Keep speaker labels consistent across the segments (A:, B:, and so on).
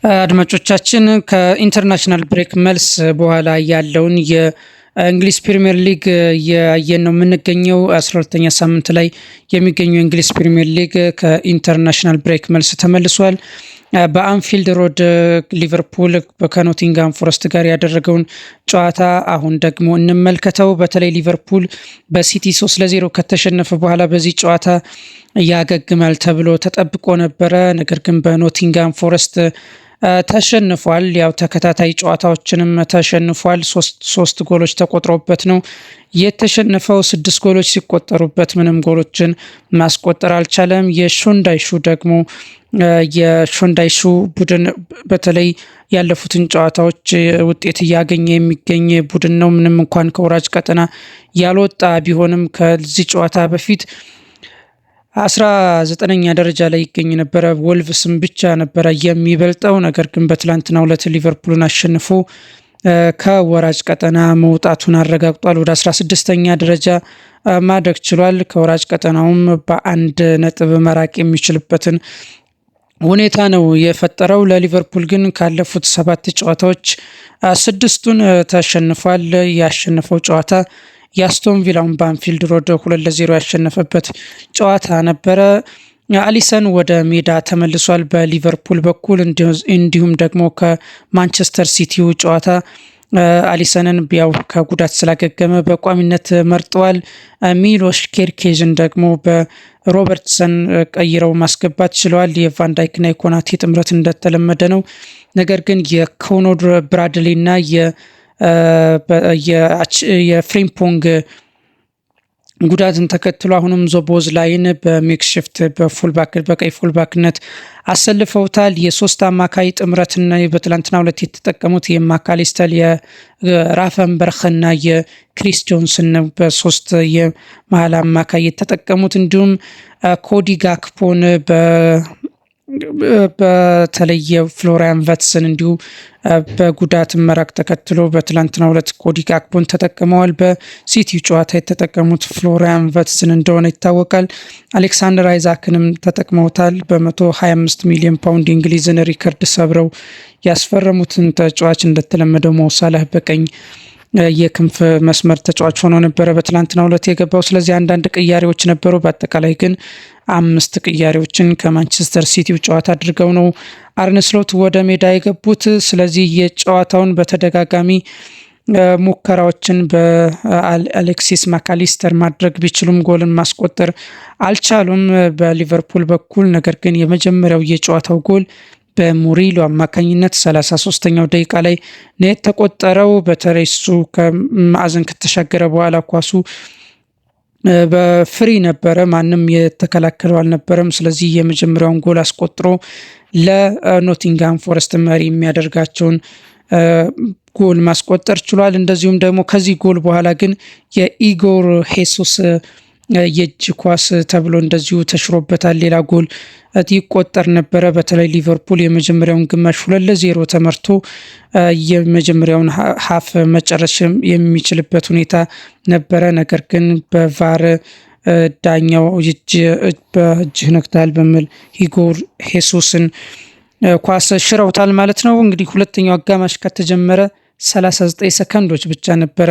A: አድማጮቻችን ከኢንተርናሽናል ብሬክ መልስ በኋላ ያለውን የእንግሊዝ ፕሪሚየር ሊግ እያየን ነው የምንገኘው። 12ኛ ሳምንት ላይ የሚገኘው የእንግሊዝ ፕሪሚየር ሊግ ከኢንተርናሽናል ብሬክ መልስ ተመልሷል። በአንፊልድ ሮድ ሊቨርፑል ከኖቲንጋም ፎረስት ጋር ያደረገውን ጨዋታ አሁን ደግሞ እንመልከተው። በተለይ ሊቨርፑል በሲቲ 3-0 ከተሸነፈ በኋላ በዚህ ጨዋታ ያገግማል ተብሎ ተጠብቆ ነበረ። ነገር ግን በኖቲንጋም ፎረስት ተሸንፏል። ያው ተከታታይ ጨዋታዎችንም ተሸንፏል። ሶስት ጎሎች ተቆጥሮበት ነው የተሸነፈው። 6 ጎሎች ሲቆጠሩበት ምንም ጎሎችን ማስቆጠር አልቻለም። የሾንዳይሹ ደግሞ የሾንዳይሹ ቡድን በተለይ ያለፉትን ጨዋታዎች ውጤት እያገኘ የሚገኝ ቡድን ነው። ምንም እንኳን ከወራጅ ቀጠና ያልወጣ ቢሆንም ከዚህ ጨዋታ በፊት 19ኛ ደረጃ ላይ ይገኝ ነበረ። ወልቭስም ብቻ ነበረ የሚበልጠው። ነገር ግን በትላንትናው ዕለት ሊቨርፑልን አሸንፎ ከወራጅ ቀጠና መውጣቱን አረጋግጧል። ወደ 16ኛ ደረጃ ማድረግ ችሏል። ከወራጅ ቀጠናውም በአንድ ነጥብ መራቅ የሚችልበትን ሁኔታ ነው የፈጠረው። ለሊቨርፑል ግን ካለፉት 7 ጨዋታዎች 6ቱን ተሸንፏል። ያሸነፈው ጨዋታ የአስቶን ቪላውን በአንፊልድ ሮድ 2-0 ያሸነፈበት ጨዋታ ነበረ። አሊሰን ወደ ሜዳ ተመልሷል በሊቨርፑል በኩል። እንዲሁም ደግሞ ከማንቸስተር ሲቲው ጨዋታ አሊሰንን ቢያው ከጉዳት ስላገገመ በቋሚነት መርጠዋል። ሚሎሽ ኬርኬዝን ደግሞ በሮበርትሰን ቀይረው ማስገባት ችለዋል። የቫንዳይክና የኮናቴ ጥምረት እንደተለመደ ነው። ነገር ግን የኮኖር ብራድሊ እና የፍሪምፖንግ ጉዳትን ተከትሎ አሁንም ዞቦዝ ላይን በሜክሽፍት በቀይ ፉልባክነት አሰልፈውታል። የሶስት አማካይ ጥምረትና በትላንትናው ዕለት የተጠቀሙት የማካሊስተር የራፈንበርክና የክሪስ ጆንስን በሶስት የመሀል አማካይ የተጠቀሙት። እንዲሁም ኮዲ ጋክፖን በተለየ ፍሎሪያን ቨትስን እንዲሁ በጉዳት መራቅ ተከትሎ በትላንትናው ዕለት ኮዲ ጋክፖን ተጠቅመዋል። በሲቲ ጨዋታ የተጠቀሙት ፍሎሪያን ቨትስን እንደሆነ ይታወቃል። አሌክሳንደር አይዛክንም ተጠቅመውታል። በ125 ሚሊዮን ፓውንድ የእንግሊዝን ሪከርድ ሰብረው ያስፈረሙትን ተጫዋች እንደተለመደው መውሳላህ በቀኝ የክንፍ መስመር ተጫዋች ሆኖ ነበረ በትላንትናው ዕለት የገባው። ስለዚህ አንዳንድ ቅያሬዎች ነበሩ። በአጠቃላይ ግን 5 ቅያሬዎችን ከማንቸስተር ሲቲው ጨዋታ አድርገው ነው አርነ ስሎት ወደ ሜዳ የገቡት። ስለዚህ የጨዋታውን በተደጋጋሚ ሙከራዎችን በአሌክሲስ ማካሊስተር ማድረግ ቢችሉም ጎልን ማስቆጠር አልቻሉም በሊቨርፑል በኩል። ነገር ግን የመጀመሪያው የጨዋታው ጎል በሙሪሎ አማካኝነት 33ኛው ደቂቃ ላይ ነው የተቆጠረው። በተለይ እሱ ከማዕዘን ከተሻገረ በኋላ ኳሱ በፍሪ ነበረ፣ ማንም የተከላከለው አልነበረም። ስለዚህ የመጀመሪያውን ጎል አስቆጥሮ ለኖቲንጋም ፎረስት መሪ የሚያደርጋቸውን ጎል ማስቆጠር ችሏል። እንደዚሁም ደግሞ ከዚህ ጎል በኋላ ግን የኢጎር ሄሱስ የእጅ ኳስ ተብሎ እንደዚሁ ተሽሮበታል። ሌላ ጎል ይቆጠር ነበረ። በተለይ ሊቨርፑል የመጀመሪያውን ግማሽ 2-0 ተመርቶ የመጀመሪያውን ሀፍ መጨረሻ የሚችልበት ሁኔታ ነበረ። ነገር ግን በቫር ዳኛው በእጅህ ነክታል በሚል ኢጎር ሄሱስን ኳስ ሽረውታል ማለት ነው። እንግዲህ ሁለተኛው አጋማሽ ከተጀመረ 39 ሰከንዶች ብቻ ነበረ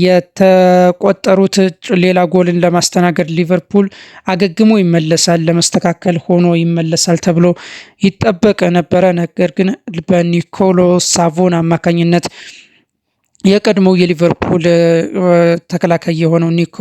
A: የተቆጠሩት። ሌላ ጎልን ለማስተናገድ ሊቨርፑል አገግሞ ይመለሳል፣ ለመስተካከል ሆኖ ይመለሳል ተብሎ ይጠበቅ ነበረ። ነገር ግን በኒኮሎ ሳቮን አማካኝነት የቀድሞው የሊቨርፑል ተከላካይ የሆነው ኒኮ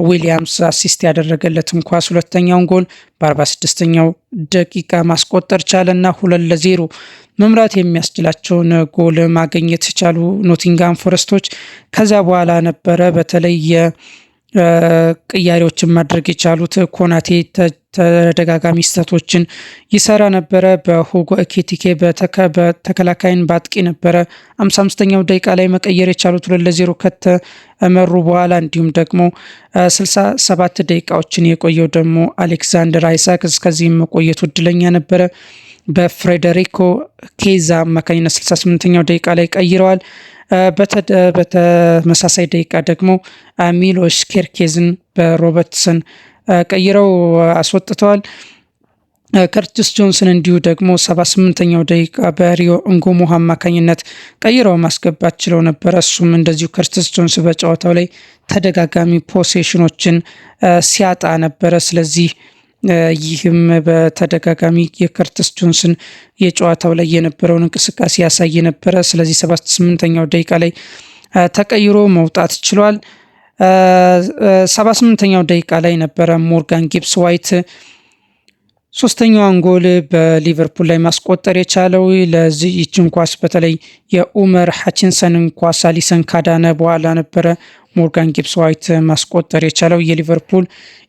A: ዊሊያምስ አሲስት ያደረገለትን ኳስ ሁለተኛውን ጎል በ46ኛው ደቂቃ ማስቆጠር ቻለና 2-0 መምራት የሚያስችላቸውን ጎል ማግኘት ቻሉ ኖቲንጋም ፎረስቶች። ከዛ በኋላ ነበረ በተለይ ቅያሬዎችን ማድረግ የቻሉት። ኮናቴ ተደጋጋሚ ስህተቶችን ይሰራ ነበረ። በሁጎ ኤኪቲኬ በተከላካይን በአጥቂ ነበረ 55ኛው ደቂቃ ላይ መቀየር የቻሉት 2-0 ከተመሩ በኋላ። እንዲሁም ደግሞ 67 ደቂቃዎችን የቆየው ደግሞ አሌክሳንደር አይሳክ እስከዚህም መቆየቱ እድለኛ ነበረ። በፍሬደሪኮ ኬዛ አማካኝነት 68ኛው ደቂቃ ላይ ቀይረዋል። በተመሳሳይ ደቂቃ ደግሞ ሚሎሽ ኬርኬዝን በሮበርትሰን ቀይረው አስወጥተዋል። ከርቲስ ጆንስን እንዲሁ ደግሞ 78ኛው ደቂቃ በሪዮ እንጎሞ አማካኝነት ቀይረው ማስገባት ችለው ነበረ። እሱም እንደዚሁ ከርቲስ ጆንስ በጨዋታው ላይ ተደጋጋሚ ፖሴሽኖችን ሲያጣ ነበረ። ስለዚህ ይህም በተደጋጋሚ የከርቲስ ጆንስን የጨዋታው ላይ የነበረውን እንቅስቃሴ ያሳይ ነበረ። ስለዚህ 78ኛው ደቂቃ ላይ ተቀይሮ መውጣት ችሏል። 78ኛው ደቂቃ ላይ ነበረ ሞርጋን ጊብስ ዋይት ሶስተኛዋን ጎል በሊቨርፑል ላይ ማስቆጠር የቻለው። ለዚህ ይችን ኳስ በተለይ የኡመር ሃቺንሰንን ኳስ አሊሰን ካዳነ በኋላ ነበረ ሞርጋን ጊብስ ዋይት ማስቆጠር የቻለው። የሊቨርፑል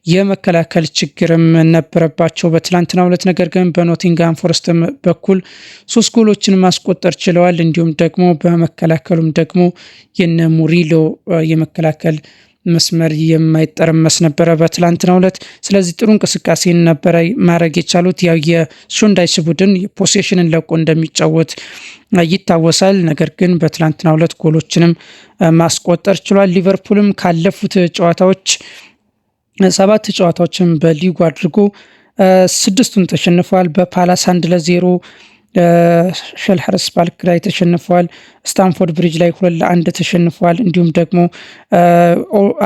A: የመከላከል ችግርም ነበረባቸው በትላንትናው ዕለት። ነገር ግን በኖቲንግሃም ፎረስት በኩል 3 ጎሎችን ማስቆጠር ችለዋል። እንዲሁም ደግሞ በመከላከሉም ደግሞ የነ ሙሪሎ የመከላከል መስመር የማይጠረመስ ነበረ በትላንትናው ዕለት። ስለዚህ ጥሩ እንቅስቃሴ ነበረ ማድረግ የቻሉት። ያው የሾንዳይስ ቡድን ፖሴሽንን ለቆ እንደሚጫወት ይታወሳል። ነገር ግን በትላንትናው ዕለት ጎሎችንም ማስቆጠር ችሏል። ሊቨርፑልም ካለፉት ጨዋታዎች 7 ጨዋታዎችን በሊጉ አድርጎ 6ቱን ተሸንፏል። በፓላስ 1-0 ሸልኸርስት ፓርክ ላይ ተሸንፏል። ስታንፎርድ ብሪጅ ላይ 2-1 ተሸንፏል። እንዲሁም ደግሞ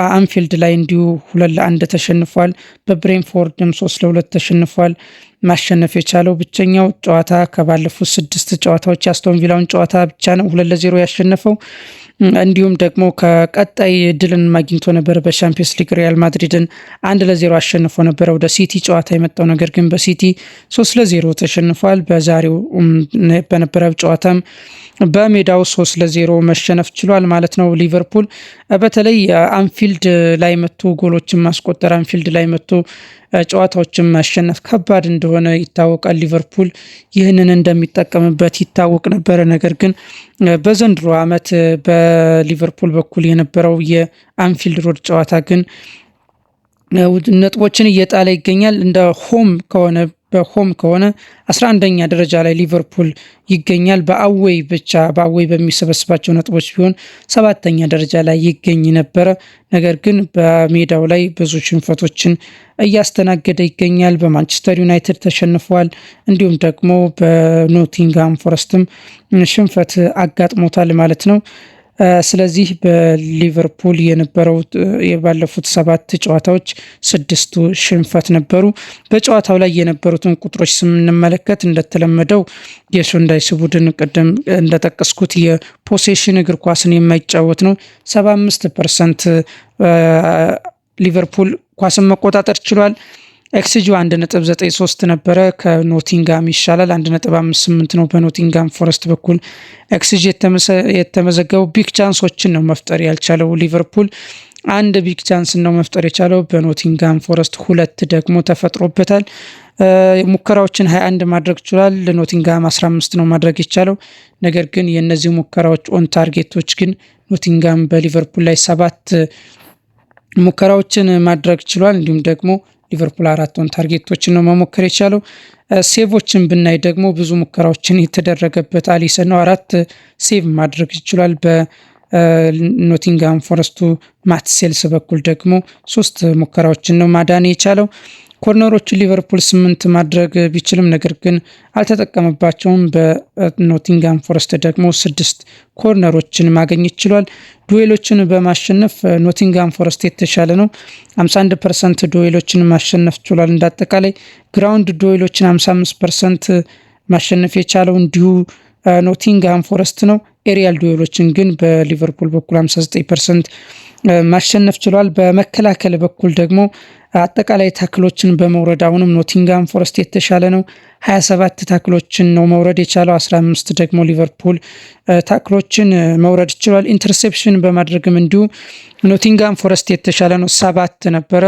A: አንፊልድ ላይ እንዲሁ 2-1 ተሸንፏል። በብሬንፎርድም 3-2 ተሸንፏል። ማሸነፍ የቻለው ብቸኛው ጨዋታ ከባለፉት 6 ጨዋታዎች አስቶን ቪላውን ጨዋታ ብቻ ነው 2-0 ያሸነፈው። እንዲሁም ደግሞ ከቀጣይ ድልን ማግኝቶ ነበር። በሻምፒየንስ ሊግ ሪያል ማድሪድን 1-0 አሸንፎ ነበር ወደ ሲቲ ጨዋታ የመጣው። ነገር ግን በሲቲ 3-0 ተሸንፏል። በዛሬው በነበረው ጨዋታም በሜዳው 3-0 መሸነፍ ችሏል ማለት ነው። ሊቨርፑል በተለይ አንፊልድ ላይ መጥቶ ጎሎችን ማስቆጠር፣ አንፊልድ ላይ መጥቶ ጨዋታዎችን ማሸነፍ ከባድ እንደሆነ ይታወቃል። ሊቨርፑል ይህንን እንደሚጠቀምበት ይታወቅ ነበረ። ነገር ግን በዘንድሮ ዓመት በሊቨርፑል በኩል የነበረው የአንፊልድ ሮድ ጨዋታ ግን ነጥቦችን እየጣለ ይገኛል። እንደ ሆም ከሆነ በሆም ከሆነ 11ኛ ደረጃ ላይ ሊቨርፑል ይገኛል። በአዌይ ብቻ በአዌይ በሚሰበስባቸው ነጥቦች ቢሆን 7ኛ ደረጃ ላይ ይገኝ ነበረ። ነገር ግን በሜዳው ላይ ብዙ ሽንፈቶችን እያስተናገደ ይገኛል። በማንቸስተር ዩናይትድ ተሸንፏል። እንዲሁም ደግሞ በኖቲንግሃም ፎረስትም ሽንፈት አጋጥሞታል ማለት ነው። ስለዚህ በሊቨርፑል የነበረው የባለፉት 7 ጨዋታዎች 6ቱ ሽንፈት ነበሩ። በጨዋታው ላይ የነበሩትን ቁጥሮች ስንመለከት እንደተለመደው የሾንዳይስ ቡድን ቅድም እንደጠቀስኩት የፖሴሽን እግር ኳስን የማይጫወት ነው። 75% ሊቨርፑል ኳስን መቆጣጠር ችሏል። ኤክስጂ 1.93 ነበረ። ከኖቲንግሃም ይሻላል። 1.58 ነው በኖቲንግሃም ፎረስት በኩል ኤክስጂ የተመዘገበው። ቢግ ቻንሶችን ነው መፍጠር ያልቻለው ሊቨርፑል። 1 ቢግ ቻንስ ነው መፍጠር የቻለው። በኖቲንግሃም ፎረስት 2 ደግሞ ተፈጥሮበታል። ሙከራዎችን 21 ማድረግ ችሏል። ኖቲንግሃም 15 ነው ማድረግ የቻለው። ነገር ግን የእነዚህ ሙከራዎች ኦን ታርጌቶች ግን ኖቲንግሃም በሊቨርፑል ላይ 7 ሙከራዎችን ማድረግ ችሏል። እንዲሁም ደግሞ ሊቨርፑል 4 ኦን ታርጌቶችን ነው መሞከር የቻለው። ሴቮችን ብናይ ደግሞ ብዙ ሙከራዎችን የተደረገበት አሊሰን ነው 4 ሴቭ ማድረግ ይችላል። በኖቲንግሃም ፎረስቱ ማትሴልስ በኩል ደግሞ 3 ሙከራዎችን ነው ማዳን የቻለው። ኮርነሮችን ሊቨርፑል 8 ማድረግ ቢችልም ነገር ግን አልተጠቀመባቸውም። በኖቲንግሃም ፎረስት ደግሞ 6 ኮርነሮችን ማግኘት ችሏል። ዱዌሎችን በማሸነፍ ኖቲንግሃም ፎረስት የተሻለ ነው። 51% ዱዌሎችን ማሸነፍ ችሏል። እንዳጠቃላይ ግራውንድ ዱዌሎችን 55% ማሸነፍ የቻለው እንዲሁ ኖቲንግሃም ፎረስት ነው። ኤሪያል ዱዌሎችን ግን በሊቨርፑል በኩል 59% ማሸነፍ ችሏል። በመከላከል በኩል ደግሞ አጠቃላይ ታክሎችን በመውረድ አሁንም ኖቲንግሃም ፎረስት የተሻለ ነው። 27 ታክሎችን ነው መውረድ የቻለው። 15 ደግሞ ሊቨርፑል ታክሎችን መውረድ ችሏል። ኢንተርሴፕሽን በማድረግም እንዲሁ ኖቲንግሃም ፎረስት የተሻለ ነው። 7 ነበረ።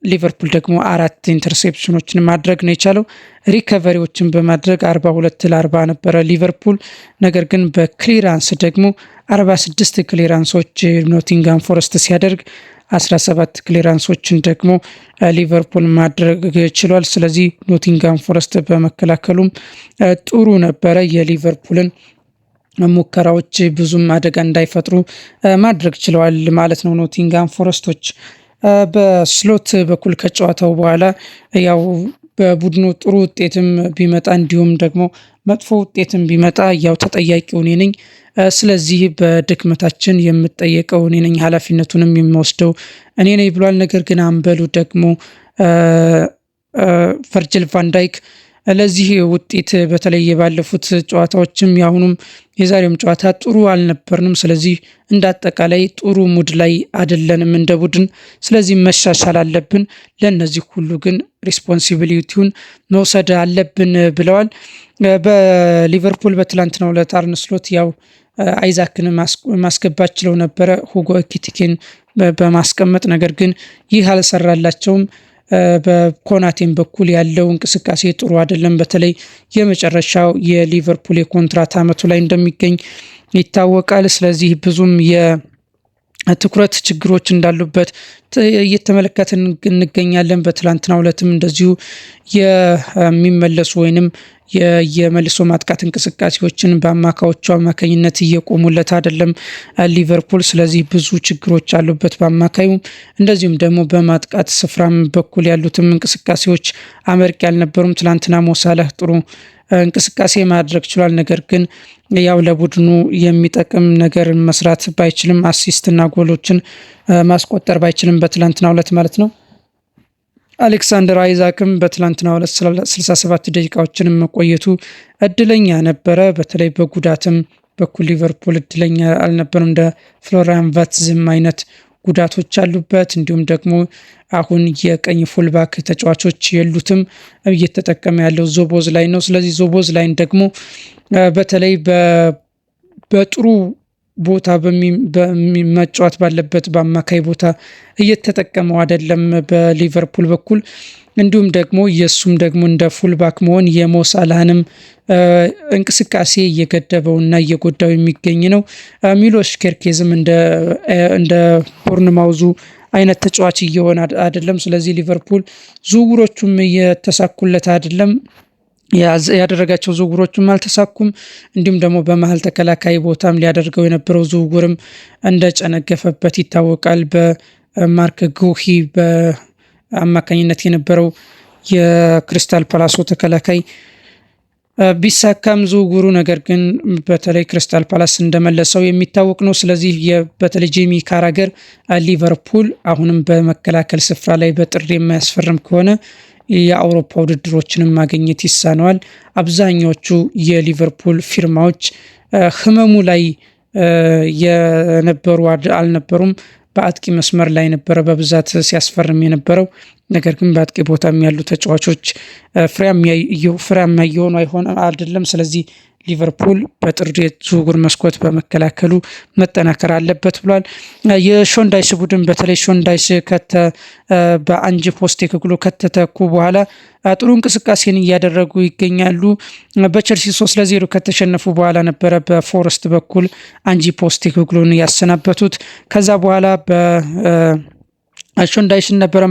A: ሊቨርፑል ደግሞ 4 ኢንተርሴፕሽኖችን ማድረግ ነው የቻለው። ሪከቨሪዎችን በማድረግ 42-40 ነበረ ሊቨርፑል። ነገር ግን በክሊራንስ ደግሞ 46 ክሊራንሶች ኖቲንግሃም ፎረስት ሲያደርግ 17 ክሊራንሶችን ደግሞ ሊቨርፑል ማድረግ ችሏል። ስለዚህ ኖቲንግሃም ፎረስት በመከላከሉም ጥሩ ነበረ። የሊቨርፑልን ሙከራዎች ብዙም አደጋ እንዳይፈጥሩ ማድረግ ችለዋል ማለት ነው ኖቲንግሃም ፎረስቶች። በስሎት በኩል ከጨዋታው በኋላ ያው በቡድኑ ጥሩ ውጤትም ቢመጣ እንዲሁም ደግሞ መጥፎ ውጤትም ቢመጣ ያው ተጠያቂው እኔ ነኝ። ስለዚህ በድክመታችን የምጠየቀው እኔ ነኝ፣ ኃላፊነቱንም የምወስደው እኔ ነኝ ብሏል። ነገር ግን አምበሉ ደግሞ ቨርጅል ቫንዳይክ ለዚህ ውጤት በተለይ ባለፉት ጨዋታዎችም ያሁኑም የዛሬውም ጨዋታ ጥሩ አልነበርንም። ስለዚህ እንደ አጠቃላይ ጥሩ ሙድ ላይ አይደለንም እንደ ቡድን። ስለዚህ መሻሻል አለብን። ለነዚህ ሁሉ ግን ሪስፖንሲቢሊቲውን መውሰድ አለብን ብለዋል። በሊቨርፑል በትላንትናው ዕለት አርነ ስሎት ያው አይዛክን ማስገባት ችለው ነበረ ሁጎ ኤኪቲኬን በማስቀመጥ ነገር ግን ይህ አልሰራላቸውም። በኮናቴም በኩል ያለው እንቅስቃሴ ጥሩ አይደለም። በተለይ የመጨረሻው የሊቨርፑል የኮንትራት አመቱ ላይ እንደሚገኝ ይታወቃል። ስለዚህ ብዙም የትኩረት ችግሮች እንዳሉበት እየተመለከትን እንገኛለን። በትላንትናው ዕለትም እንደዚሁ የሚመለሱ ወይንም የመልሶ ማጥቃት እንቅስቃሴዎችን በአማካዮቹ አማካኝነት እየቆሙለት አይደለም ሊቨርፑል። ስለዚህ ብዙ ችግሮች አሉበት በአማካዩ፣ እንደዚሁም ደግሞ በማጥቃት ስፍራም በኩል ያሉትም እንቅስቃሴዎች አመርቂ አልነበሩም። ትላንትና ሞሳላህ ጥሩ እንቅስቃሴ ማድረግ ችሏል። ነገር ግን ያው ለቡድኑ የሚጠቅም ነገር መስራት ባይችልም፣ አሲስትና ጎሎችን ማስቆጠር ባይችልም በትላንትናው ዕለት ማለት ነው። አሌክሳንደር አይዛክም በትላንትናው ዕለት 67 ደቂቃዎችን መቆየቱ እድለኛ ነበረ። በተለይ በጉዳትም በኩል ሊቨርፑል እድለኛ አልነበረም። እንደ ፍሎሪያን ቨርትዝም አይነት ጉዳቶች አሉበት። እንዲሁም ደግሞ አሁን የቀኝ ፉልባክ ተጫዋቾች የሉትም። እየተጠቀመ ያለው ዞቦዝ ላይ ነው። ስለዚህ ዞቦዝ ላይን ደግሞ በተለይ በጥሩ ቦታ በሚመጫወት ባለበት በአማካይ ቦታ እየተጠቀመው አይደለም በሊቨርፑል በኩል። እንዲሁም ደግሞ የሱም ደግሞ እንደ ፉልባክ መሆን የሞሳላህንም እንቅስቃሴ እየገደበውና እየጎዳው የሚገኝ ነው። ሚሎሽ ኬርኬዝም እንደ ቦርንማውዙ አይነት ተጫዋች እየሆነ አይደለም። ስለዚህ ሊቨርፑል ዝውውሮቹም እየተሳኩለት አይደለም። ያደረጋቸው ዝውውሮችም አልተሳኩም። እንዲሁም ደግሞ በመሀል ተከላካይ ቦታም ሊያደርገው የነበረው ዝውውርም እንደጨነገፈበት ይታወቃል። በማርክ ጉሂ በአማካኝነት የነበረው የክሪስታል ፓላሱ ተከላካይ ቢሳካም ዝውውሩ፣ ነገር ግን በተለይ ክሪስታል ፓላስ እንደመለሰው የሚታወቅ ነው። ስለዚህ በተለይ ጄሚ ካራገር ሊቨርፑል አሁንም በመከላከል ስፍራ ላይ በጥሪ የማያስፈርም ከሆነ የአውሮፓ ውድድሮችንም ማግኘት ይሳነዋል። አብዛኛዎቹ የሊቨርፑል ፊርማዎች ህመሙ ላይ የነበሩ አልነበሩም። በአጥቂ መስመር ላይ ነበረ በብዛት ሲያስፈርም የነበረው። ነገር ግን በአጥቂ ቦታም ያሉ ተጫዋቾች ፍሬያማ እየሆኑ አይደለም። ስለዚህ ሊቨርፑል በጥር ዝውውር መስኮት በመከላከሉ መጠናከር አለበት ብሏል። የሾንዳይስ ቡድን በተለይ ሾንዳይስ በአንጅ ፖስቴኮግሉ ከተተኩ በኋላ ጥሩ እንቅስቃሴን እያደረጉ ይገኛሉ። በቸልሲ 3-0 ከተሸነፉ በኋላ ነበረ በፎረስት በኩል አንጅ ፖስቴኮግሉን ያሰናበቱት። ከዛ በኋላ ሾንዳይስን ነበረ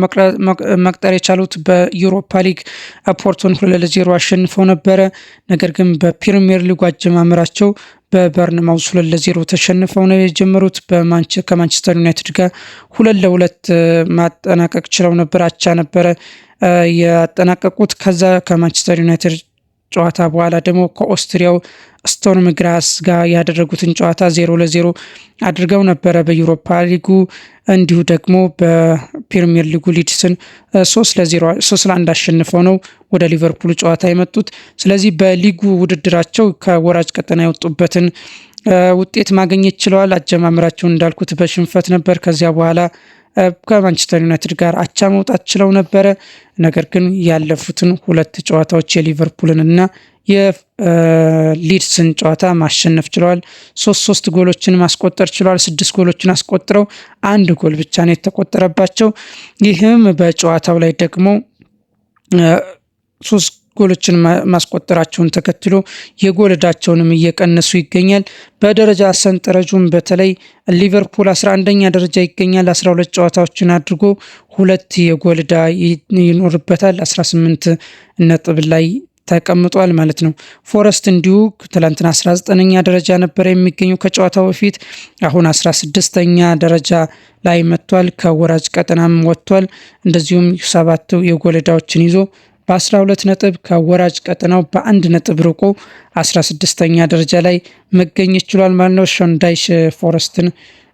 A: መቅጠር የቻሉት። በዩሮፓ ሊግ ፖርቶን 2-0 አሸንፈው ነበረ። ነገር ግን በፕሪሚየር ሊጉ አጀማመራቸው በበርንማውዝ 2-0 ተሸንፈው ነው የጀመሩት። ከማንቸስተር ዩናይትድ ጋር 2-2 ማጠናቀቅ ችለው ነበር። አቻ ነበረ ያጠናቀቁት። ከዛ ከማንቸስተር ዩናይትድ ጨዋታ በኋላ ደግሞ ከኦስትሪያው ስቶርም ግራስ ጋር ያደረጉትን ጨዋታ 0-0 አድርገው ነበረ በዩሮፓ ሊጉ። እንዲሁ ደግሞ በፕሪሚየር ሊጉ ሊድስን 3-1 አሸንፈው ነው ወደ ሊቨርፑል ጨዋታ የመጡት። ስለዚህ በሊጉ ውድድራቸው ከወራጅ ቀጠና የወጡበትን ውጤት ማግኘት ችለዋል። አጀማመራቸውን እንዳልኩት በሽንፈት ነበር። ከዚያ በኋላ ከማንቸስተር ዩናይትድ ጋር አቻ መውጣት ችለው ነበረ። ነገር ግን ያለፉትን ሁለት ጨዋታዎች የሊቨርፑልን እና የሊድስን ጨዋታ ማሸነፍ ችለዋል። 3 ጎሎችን ማስቆጠር ችለዋል። 6 ጎሎችን አስቆጥረው 1 ጎል ብቻ ነው የተቆጠረባቸው። ይህም በጨዋታው ላይ ደግሞ 3 ጎሎችን ማስቆጠራቸውን ተከትሎ የጎል ዕዳቸውንም እየቀነሱ ይገኛል። በደረጃ ሰንጠረዡም በተለይ ሊቨርፑል 11ኛ ደረጃ ይገኛል። 12 ጨዋታዎችን አድርጎ 2 የጎል ዕዳ ይኖርበታል። 18 ነጥብ ላይ ተቀምጧል ማለት ነው። ፎረስት እንዲሁ ትላንትና 19ኛ ደረጃ ነበር የሚገኘው ከጨዋታው በፊት። አሁን 16ኛ ደረጃ ላይ መጥቷል። ከወራጅ ቀጠናም ወጥቷል። እንደዚሁም 7 የጎል ዕዳዎችን ይዞ በ12 ነጥብ ከወራጅ ቀጠናው በ1 ነጥብ ርቆ 16ኛ ደረጃ ላይ መገኘት ችሏል ማለት ነው። ሾንዳይሽ ፎረስትን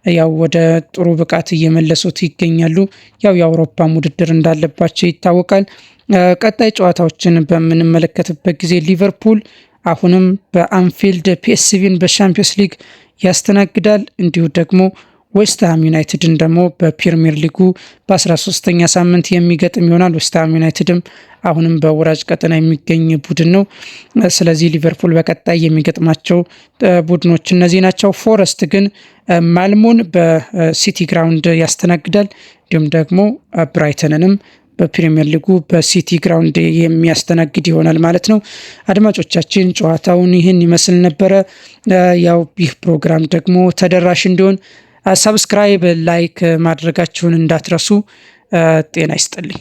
A: ያው ወደ ጥሩ ብቃት እየመለሱት ይገኛሉ። ያው የአውሮፓ ውድድር እንዳለባቸው ይታወቃል። ቀጣይ ጨዋታዎችን በምንመለከትበት ጊዜ ሊቨርፑል አሁንም በአንፊልድ ፒኤስቪን በሻምፒዮንስ ሊግ ያስተናግዳል። እንዲሁ ደግሞ ዌስትሃም ዩናይትድን ደግሞ በፕሪሚየር ሊጉ በ13ኛ ሳምንት የሚገጥም ይሆናል። ዌስትሃም ዩናይትድም አሁንም በወራጅ ቀጠና የሚገኝ ቡድን ነው። ስለዚህ ሊቨርፑል በቀጣይ የሚገጥማቸው ቡድኖች እነዚህ ናቸው። ፎረስት ግን ማልሞን በሲቲ ግራውንድ ያስተናግዳል። እንዲሁም ደግሞ ብራይተንንም በፕሪሚየር ሊጉ በሲቲ ግራውንድ የሚያስተናግድ ይሆናል ማለት ነው። አድማጮቻችን ጨዋታውን ይህን ይመስል ነበረ። ያው ይህ ፕሮግራም ደግሞ ተደራሽ እንዲሆን ሰብስክራይብ፣ ላይክ ማድረጋችሁን እንዳትረሱ። ጤና ይስጥልኝ።